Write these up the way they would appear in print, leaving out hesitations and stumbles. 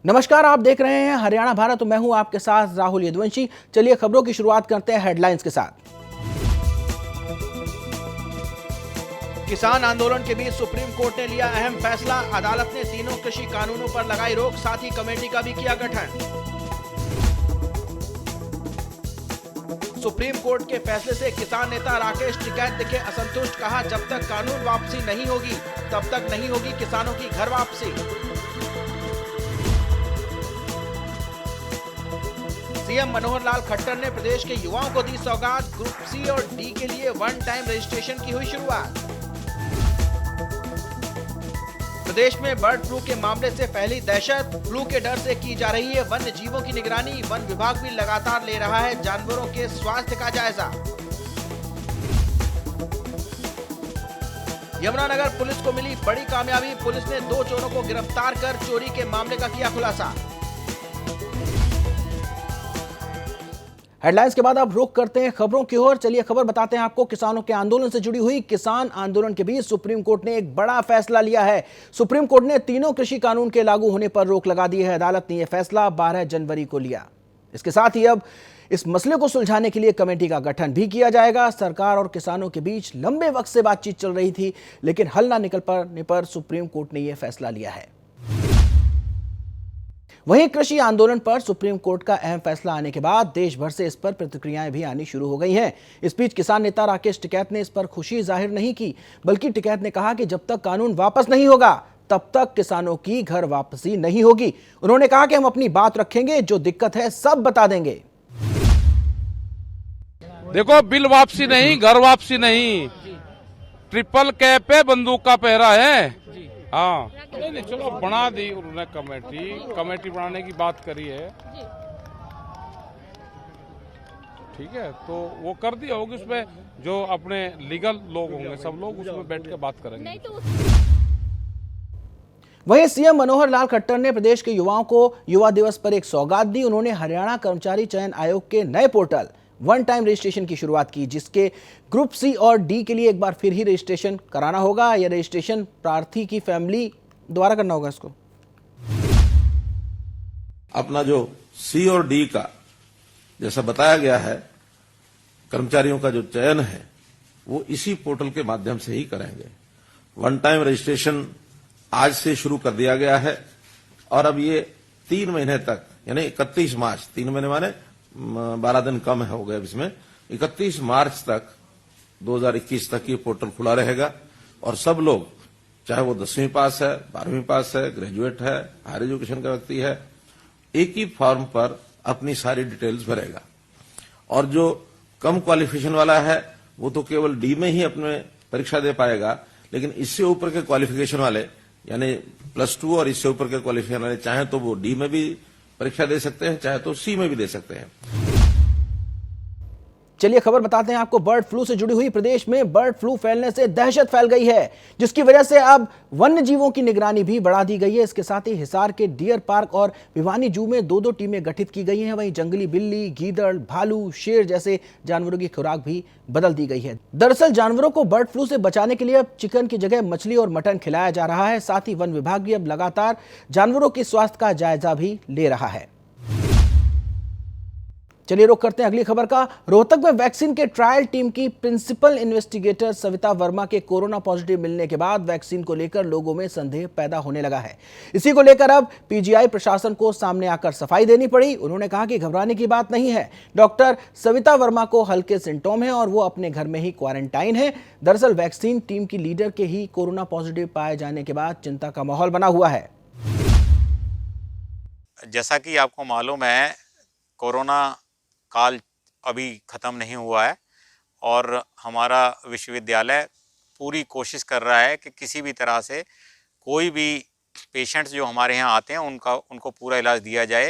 नमस्कार, आप देख रहे हैं हरियाणा भारत। मैं हूं आपके साथ राहुल यदुवंशी। चलिए खबरों की शुरुआत करते हैं हेडलाइंस के साथ। किसान आंदोलन के बीच सुप्रीम कोर्ट ने लिया अहम फैसला। अदालत ने तीनों कृषि कानूनों पर लगाई रोक, साथ ही कमेटी का भी किया गठन। सुप्रीम कोर्ट के फैसले से किसान नेता राकेश टिकैत दिखे असंतुष्ट। कहा, जब तक कानून वापसी नहीं होगी तब तक नहीं होगी किसानों की घर वापसी। सीएम मनोहर लाल खट्टर ने प्रदेश के युवाओं को दी सौगात। ग्रुप सी और डी के लिए वन टाइम रजिस्ट्रेशन की हुई शुरुआत। प्रदेश में बर्ड फ्लू के मामले से फैली दहशत। फ्लू के डर से की जा रही है वन्य जीवों की निगरानी। वन विभाग भी लगातार ले रहा है जानवरों के स्वास्थ्य का जायजा। यमुनानगर पुलिस को मिली बड़ी कामयाबी। पुलिस ने 2 चोरों को गिरफ्तार कर चोरी के मामले का किया खुलासा। हेडलाइंस के बाद अब रुख करते हैं खबरों की ओर। चलिए खबर बताते हैं आपको किसानों के आंदोलन से जुड़ी हुई। किसान आंदोलन के बीच सुप्रीम कोर्ट ने एक बड़ा फैसला लिया है। सुप्रीम कोर्ट ने तीनों कृषि कानून के लागू होने पर रोक लगा दी है। अदालत ने यह फैसला 12 जनवरी को लिया। इसके साथ ही अब इस मसले को सुलझाने के लिए कमेटी का गठन भी किया जाएगा। सरकार और किसानों के बीच लंबे वक्त से बातचीत चल रही थी, लेकिन हल न निकल पाने पर सुप्रीम कोर्ट ने यह फैसला लिया है। वहीं कृषि आंदोलन पर सुप्रीम कोर्ट का अहम फैसला आने के बाद देश भर से इस पर प्रतिक्रियाएं भी आनी शुरू हो गई हैं। इस बीच किसान नेता राकेश टिकैत ने इस पर खुशी जाहिर नहीं की, बल्कि टिकैत ने कहा कि जब तक कानून वापस नहीं होगा तब तक किसानों की घर वापसी नहीं होगी। उन्होंने कहा कि हम अपनी बात रखेंगे, जो दिक्कत है सब बता देंगे। देखो, बिल वापसी नहीं, घर वापसी नहीं, ट्रिपल कैप पे बंदूक का पहरा है। हाँ, नहीं, चलो बना दी उन्होंने कमेटी बनाने की बात करी है, ठीक है, तो वो कर दिया होगी। उसमें जो अपने लीगल लोग होंगे सब लोग उसमें बैठ के बात करेंगे। वहीं सीएम मनोहर लाल खट्टर ने प्रदेश के युवाओं को युवा दिवस पर एक सौगात दी। उन्होंने हरियाणा कर्मचारी चयन आयोग के नए पोर्टल वन टाइम रजिस्ट्रेशन की शुरुआत की, जिसके ग्रुप सी और डी के लिए एक बार फिर ही रजिस्ट्रेशन कराना होगा। यह रजिस्ट्रेशन प्रार्थी की फैमिली द्वारा करना होगा। इसको अपना जो सी और डी का जैसा बताया गया है, कर्मचारियों का जो चयन है वो इसी पोर्टल के माध्यम से ही करेंगे। वन टाइम रजिस्ट्रेशन आज से शुरू कर दिया गया है और अब ये 3 महीने तक, यानी 31 मार्च, 3 महीने माने 12 दिन कम हो गए इसमें, 31 मार्च तक 2021 तक ये पोर्टल खुला रहेगा और सब लोग, चाहे वो 10वीं पास है, 12वीं पास है, ग्रेजुएट है, हायर एजुकेशन का व्यक्ति है, एक ही फॉर्म पर अपनी सारी डिटेल्स भरेगा। और जो कम क्वालिफिकेशन वाला है वो तो केवल डी में ही अपने परीक्षा दे पाएगा, लेकिन इससे ऊपर के क्वालिफिकेशन वाले, यानी +2 और इससे ऊपर के क्वालिफिकेशन वाले, चाहे तो वो डी में भी परीक्षा दे सकते हैं, चाहे तो सी में भी दे सकते हैं। चलिए खबर बताते हैं आपको बर्ड फ्लू से जुड़ी हुई। प्रदेश में बर्ड फ्लू फैलने से दहशत फैल गई है, जिसकी वजह से अब वन्य जीवों की निगरानी भी बढ़ा दी गई है। इसके साथ ही हिसार के डियर पार्क और भिवानी जू में 2-2 टीमें गठित की गई हैं। वहीं जंगली बिल्ली, गीदड़, भालू, शेर जैसे जानवरों की खुराक भी बदल दी गई है। दरअसल जानवरों को बर्ड फ्लू से बचाने के लिए अब चिकन की जगह मछली और मटन खिलाया जा रहा है। साथ ही वन विभाग भी अब लगातार जानवरों के स्वास्थ्य का जायजा भी ले रहा है। चलिए रुक करते हैं अगली खबर का। रोहतक में वैक्सीन के ट्रायल टीम की प्रिंसिपल इन्वेस्टिगेटर सविता वर्मा के कोरोना पॉजिटिव मिलने के बाद वैक्सीन को लेकर लोगों में संदेह पैदा होने लगा है। इसी को लेकर अब पीजीआई प्रशासन को सामने आकर सफाई देनी पड़ी। उन्होंने कहा कि घबराने की बात नहीं है। डॉक्टर सविता वर्मा को हल्के सिम्टोम है और वो अपने घर में ही क्वारंटाइन है। दरअसल वैक्सीन टीम की लीडर के ही कोरोना पॉजिटिव पाए जाने के बाद चिंता का माहौल बना हुआ है। जैसा कि आपको मालूम है, कोरोना काल अभी ख़त्म नहीं हुआ है और हमारा विश्वविद्यालय पूरी कोशिश कर रहा है कि किसी भी तरह से कोई भी पेशेंट्स जो हमारे यहाँ आते हैं उनको पूरा इलाज दिया जाए।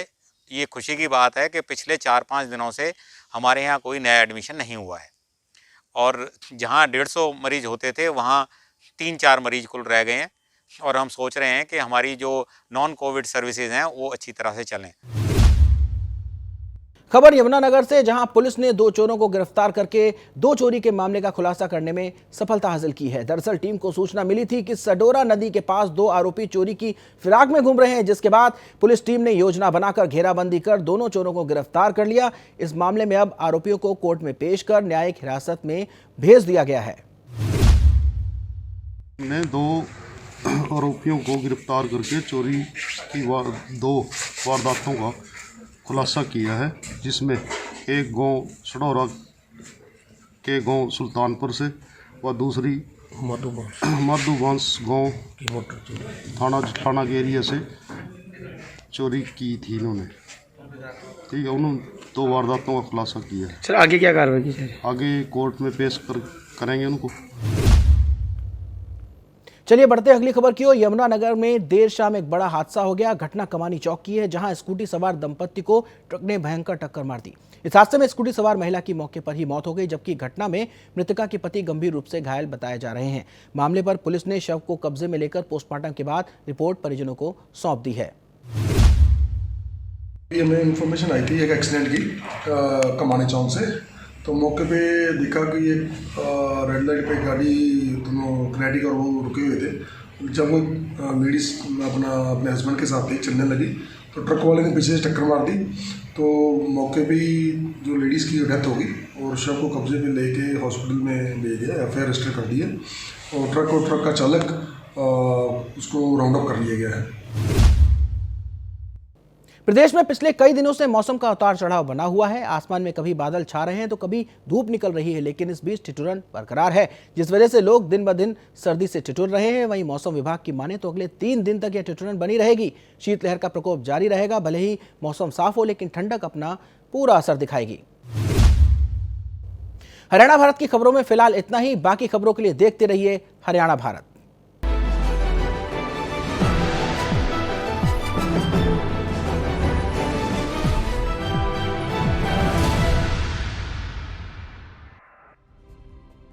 ये खुशी की बात है कि पिछले 4-5 दिनों से हमारे यहाँ कोई नया एडमिशन नहीं हुआ है और जहाँ 150 मरीज़ होते थे वहाँ 3-4 मरीज़ कुल रह गए हैं और हम सोच रहे हैं कि हमारी जो नॉन कोविड सर्विसेज हैं वो अच्छी तरह से चलें। खबर यमुनानगर से, जहां पुलिस ने 2 चोरों को गिरफ्तार करके 2 चोरी के मामले का खुलासा करने में सफलता हासिल की है। दरअसल टीम को सूचना मिली थी कि सडोरा नदी के पास 2 आरोपी चोरी की फिराक में घूम रहे हैं, जिसके बाद पुलिस टीम ने योजना बनाकर घेराबंदी कर दोनों चोरों को गिरफ्तार कर लिया। इस मामले में अब आरोपियों को कोर्ट में पेश कर न्यायिक हिरासत में भेज दिया गया है। ने 2 आरोपियों को गिरफ्तार करके चोरी की 2 वारदातों का खुलासा किया है, जिसमें एक गांव सडौरा के गांव सुल्तानपुर से व दूसरी मधुवंश गांव थाना के एरिया से चोरी की थी इन्होंने। ठीक है, उन्होंने 2 वारदातों का खुलासा किया है। सर आगे क्या कार्रवाई की जाएगी? आगे कोर्ट में पेश करेंगे उनको। चलिए बढ़ते अगली खबर की ओर। यमुनानगर में देर शाम एक बड़ा हादसा हो गया। घटना कमानी चौक की है, जहां स्कूटी सवार दंपत्ति को ट्रक ने भयंकर टक्कर मार दी। इस हादसे में स्कूटी सवार महिला की मौके पर ही मौत हो गई, जबकि घटना में मृतका के पति गंभीर रूप से घायल बताए जा रहे हैं। मामले पर पुलिस ने शव को कब्जे में लेकर पोस्टमार्टम के बाद रिपोर्ट परिजनों को सौंप दी है। हमें इन्फॉर्मेशन आई थी एक एक्सीडेंट की कमानी चौक से, तो मौके पे देखा कि ये रेड लाइट पे गाड़ी दोनों किनेटिक और वो रुके हुए थे। जब वो लेडीज़ अपने हस्बैंड के साथ थी, चलने लगी तो ट्रक वाले ने पीछे से टक्कर मार दी। तो मौके पे जो लेडीज़ की डेथ हो गई और शव को कब्जे पे लेके हॉस्पिटल में ले गया, FIR रजिस्टर कर दिया और ट्रक का चालक उसको राउंड अप कर लिया गया है। प्रदेश में पिछले कई दिनों से मौसम का उतार चढ़ाव बना हुआ है। आसमान में कभी बादल छा रहे हैं तो कभी धूप निकल रही है, लेकिन इस बीच ठिठुरन बरकरार है, जिस वजह से लोग दिन ब दिन सर्दी से ठिठुर रहे हैं। वहीं मौसम विभाग की माने तो अगले 3 दिन तक यह ठिठुरन बनी रहेगी। शीतलहर का प्रकोप जारी रहेगा। भले ही मौसम साफ हो, लेकिन ठंडक अपना पूरा असर दिखाएगी। हरियाणा भारत की खबरों में फिलहाल इतना ही। बाकी खबरों के लिए देखते रहिए हरियाणा भारत।